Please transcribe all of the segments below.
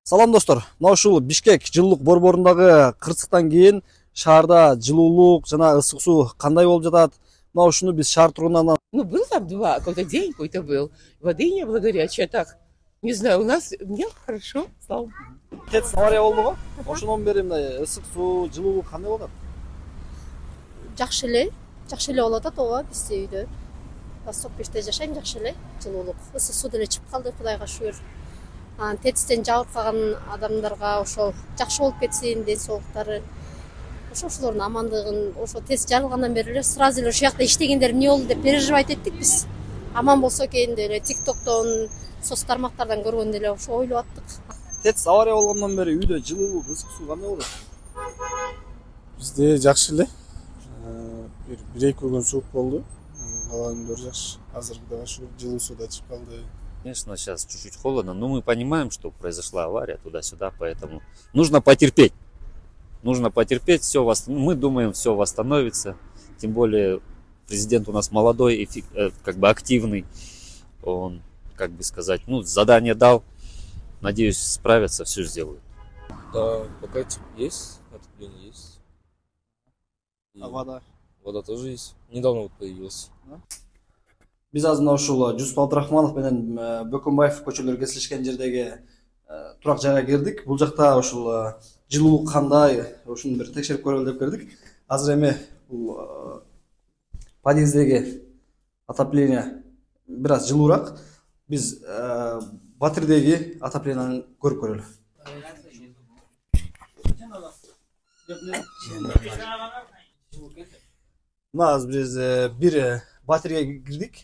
Салам достор. Мына ушул Бишкек жылуулук борборундагы кырсыктан кийин шаарда жылуулук жана ысык суу кандай болуп жатат? Мына ушуну биз шаар тургундарынан Ну, был там какой-то день какой-то был. Воды не было горячей, так. Не знаю, у нас нет, хорошо, слава богу. ТЭЦ авария болду го. Ошондон бери мындай ысык суу, жылуулук кандай болуп атат? жакшы эле болуп атат. ооба, бизде үйдө Восток беште жашайм, жакшы эле жылуулук. Ысык суу деле чыгып калды, Кудайга шүгүр. ТЭЦтен жабыркаган адамдарга ошо жакшы болуп кетсин, ден соолуктары. Ошолордун амандыгын, ошо ТЭЦ жарылгандан бери эле сразу эле ушул жакта иштегендер эмне болду деп переживать эттик биз. Аман болсо экен деп эле ТикТоктон, соц тармактардан көргөндө эле ошо ойлоп аттык. ТЭЦ авария болгондон бери үйдө жылуулук, ысык суу кандай болот? Бизде жакшы эле. Бир эки күн суук болду. Калган күндөр жакшы. Азыркыда ошо жылуу суу да чыгып калды. Конечно, сейчас чуть-чуть холодно, но мы понимаем, что произошла авария туда-сюда, поэтому нужно потерпеть. Нужно потерпеть, мы думаем, все восстановится. Тем более президент у нас молодой и как бы активный. Он, как бы сказать, задание дал. Надеюсь, справятся, все сделают. Да, пока есть, отопление есть. А вода? Вода тоже есть. Недавно вот появилась. Биз азыр мына ушул Жусуп Абдрахманов менен Бөкөнбаев көчөлөрү кесилишкен жердеги турак жайга кирдик. Бул жакта ушул жылуулук кандай, ушуну бир текшерип көрөлү деп кирдик. Азыр эми бул подъездеги отопление бир аз жылуураак. Биз батирдеги отоплениени көрүп көрөлү. Мына азыр биз бир батирге кирдик.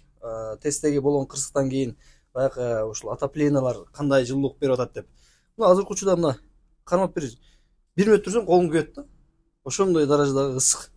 ТЭЦтеги болгон кырсыктан кийин баягы ушул отоплениялар кандай жылуулук берип атат деп. Мына азыркы учурда мына кармап бир метр жүрсөң колуң күйөт да. Ошондой даражадагы ысык.